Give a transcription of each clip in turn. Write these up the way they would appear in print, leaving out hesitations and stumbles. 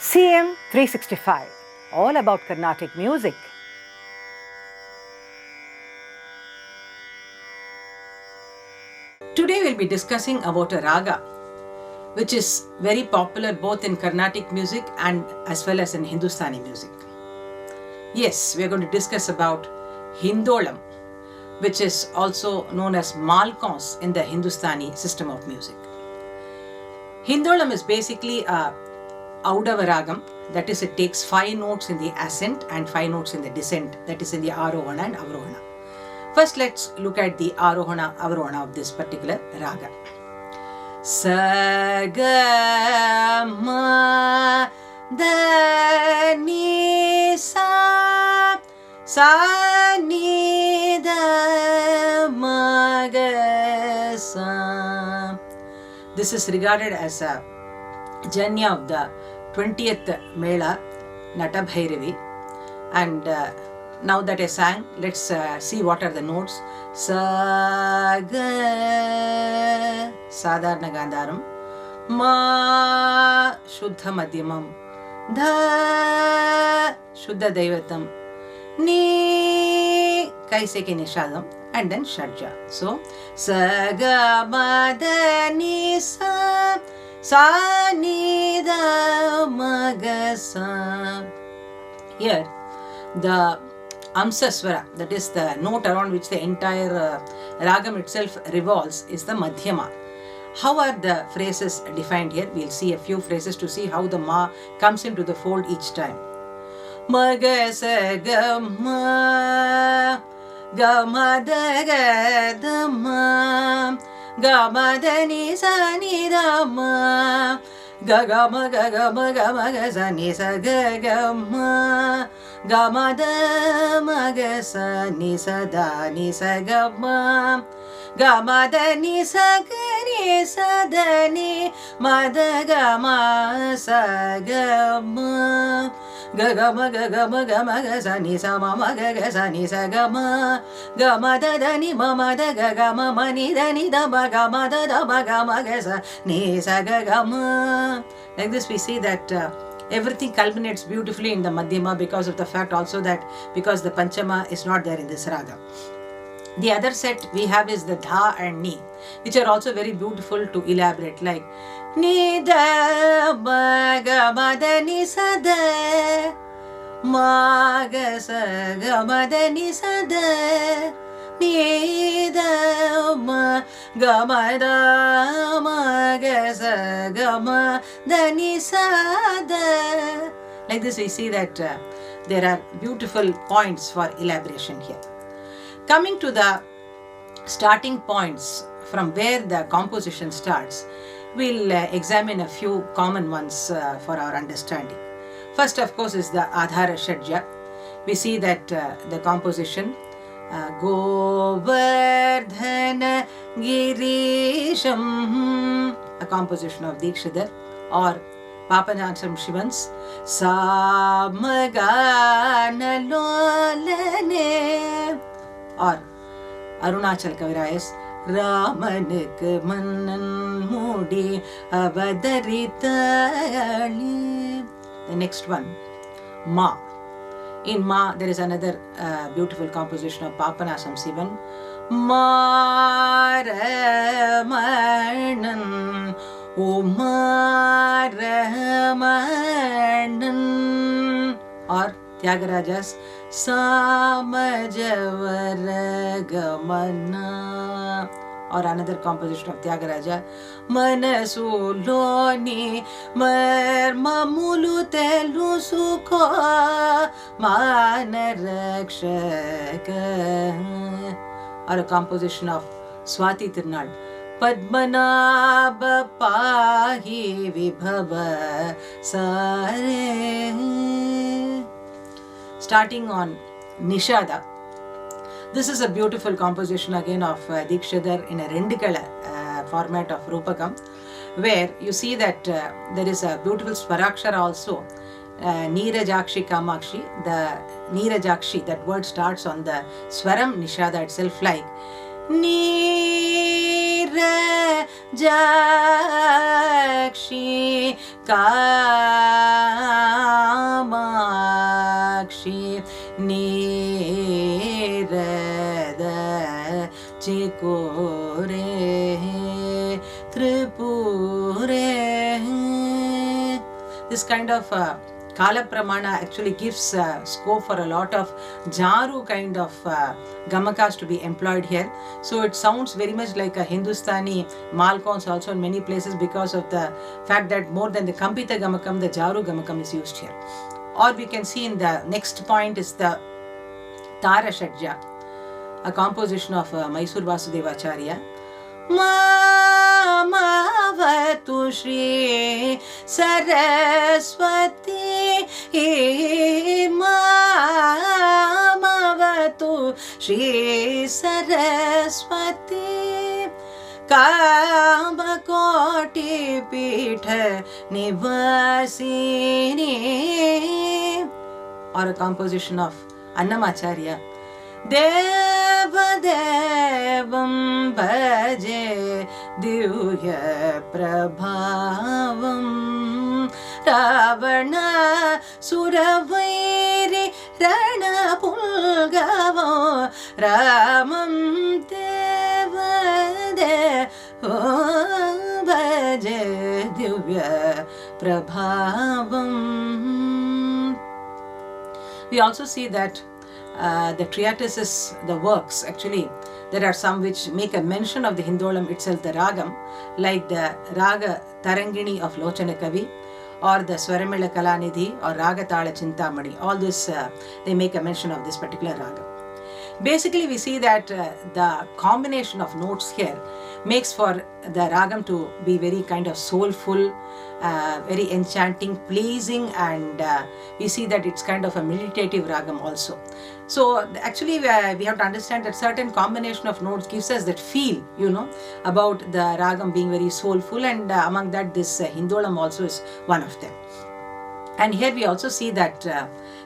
CM 365, all about Carnatic music. Today we'll be discussing about a raga which is very popular both in Carnatic music and as well as in Hindustani music. Yes, we are going to discuss about Hindolam, which is also known as Malkons in the Hindustani system of music. Hindolam is basically a Audava ragam, that is, it takes 5 notes in the ascent and 5 notes in the descent, that is in the Arohana and Avarohana. First, let's look at the Arohana Avarohana of this particular raga. Sa ga ma da ni sa sa ni da ma ga sa. This is regarded as a janya of the 20th Mela Natabhairavi, and now that I sang, let's see what are the notes. Sa ga Sadharana Gandharam, Ma Shuddha Madhyamam, Dha Shuddha Daivatam, Ni Kaiseki Nishadam, and then Shadja. So Sa ga ma da ni sa sa ni da ma ga sa. Here the Amsaswara, that is the note around which the entire ragam itself revolves, is the Madhyama. How are the phrases defined here? We'll see a few phrases to see how the ma comes into the fold each time. Ma ga sa ga ma da ga da ma ga ma da ni sa ni da ma ga ga ma ga sa ni sa ga ma ga ma ga sa ni sa da ni sa ga ma da ni sa da ni ma da ga ma sa ga ma ga ma ga sa ni sa ma ga sa ni sa ga ma da ni ma da ga ma ni da ni da ba ga ma da ba ga ma ga sa ni sa ga ma. Like this we see that everything culminates beautifully in the Madhyama because of the fact also that because the Panchama is not there in this raga. The other set we have is the Dha and Ni, which are also very beautiful to elaborate, like Ni da ma ga ma da ni sa da ma ga sa ga ma da ni sa da ni da ma ga ma da ma ga sa ga ma da ni sa da. Like this we see that there are beautiful points for elaboration here. Coming to the starting points from where the composition starts, we'll examine a few common ones for our understanding. First, of course, is the Adhara Shadja. We see that the composition Govardhana Girisham, a composition of Dikshidhar, or Papanasam Shivans Samagana Lolane, or Arunachal Kavirayas Ramanik Manan Mudi Avadaritali. The next one, Ma. In Ma, there is another beautiful composition of Papanasam Sivan. Maramanan, O Maramanan, or Tyagaraja's Samajavaragamana, or another composition of Tyagaraja, Manasuloni Marmamulu Telu Sukho Manarakshaka, or a composition of Swati Tirunal, Padmanabha Pahi Vibhava Sare. Starting on Nishada. This is a beautiful composition again of Dikshidhar in a Rendikala format of Rupakam, where you see that there is a beautiful Swarakshara also, Neerajakshi Kamakshi. The Neerajakshi, that word starts on the Swaram Nishada itself, like Neerajakshi Kamakshi This kind of Kala Pramana actually gives scope for a lot of Jaru kind of gamakas to be employed here. So it sounds very much like a Hindustani malkons also in many places because of the fact that more than the Kampita gamakam, the Jaru gamakam is used here. Or we can see in the next point is the Tara Shadja, a composition of Mysore Vasudeva Acharya. Mamavatu Shri Saraswati, Mamavatu Shri Saraswati, Kamakoti Pitha Nivasini. Or a composition of Annamacharya. Devadevam bhaje divya prabhavam, Ravana suravairi rana pulgavam, Ramam devadevam bhaje divya prabhavam. We also see that the treatises, the works, actually, there are some which make a mention of the Hindolam itself, the Ragam, like the Raga Tarangini of Lochana Kavi, or the Swaramila Kalanidhi, or Raga Tala Chintamani. All this, they make a mention of this particular Raga. Basically, we see that the combination of notes here makes for the Ragam to be very kind of soulful, very enchanting, pleasing, and we see that it's kind of a meditative Ragam also. So actually we have to understand that certain combination of notes gives us that feel, about the Ragam being very soulful, and among that this Hindolam also is one of them. And here we also see that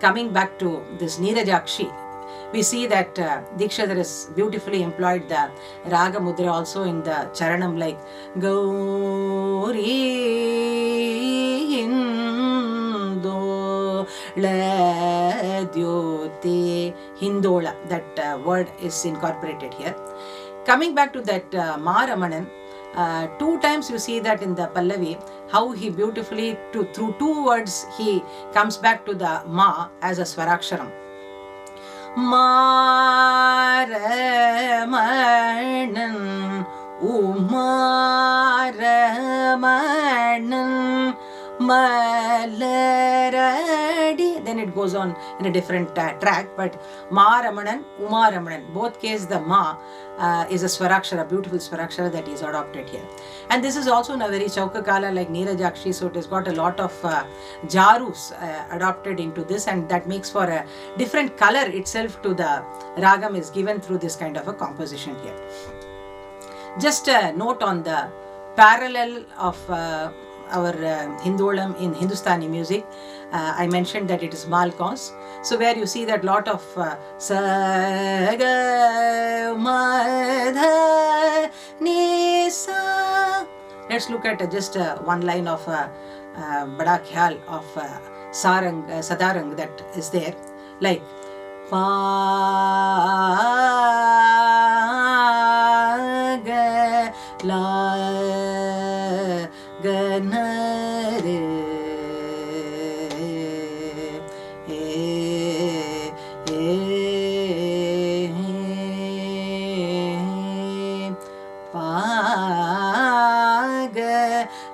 coming back to this Neerajakshi, we see that Dikshadhar has beautifully employed the Raga Mudhra also in the Charanam, like Gauri Indo Ladyote Hindola. That word is incorporated here. Coming back to that Maramanan, two times you see that in the Pallavi, how he beautifully, through two words, he comes back to the Ma as a Swaraksharam. Maramanan, Umaramanan, Malaradi. Then it goes on in a different track, but Maramanan, Umaramanan, both cases the Ma is a Swarakshara, beautiful Swarakshara that is adopted here. And this is also in a very Chauka Kala like Neerajakshi, so it has got a lot of Jarus adopted into this, and that makes for a different color itself to the Ragam is given through this kind of a composition here. Just a note on the parallel of our Hindolam in Hindustani music. I mentioned that it is Malkons. So where you see that lot of Saga Madha Nisa. Let's look at just one line of Bada Khyal of Sarang, Sadarang that is there, like Pa La Ganare Paga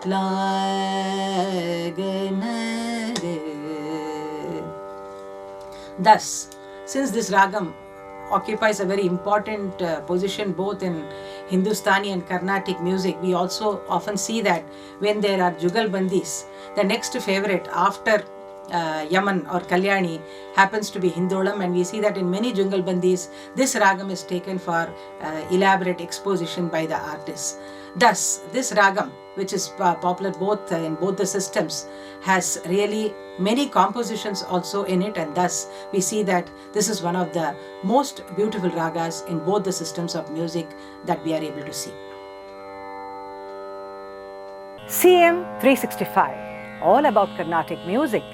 Laganare. Thus, since this Ragam occupies a very important position both in Hindustani and Carnatic music, we also often see that when there are Jugalbandis, the next favorite after Yaman or Kalyani happens to be Hindolam, and we see that in many Jugalbandis, this Ragam is taken for elaborate exposition by the artists. Thus, this Ragam, which is popular both in both the systems, has really many compositions also in it, and thus we see that this is one of the most beautiful ragas in both the systems of music that we are able to see. CM 365, all about Carnatic music.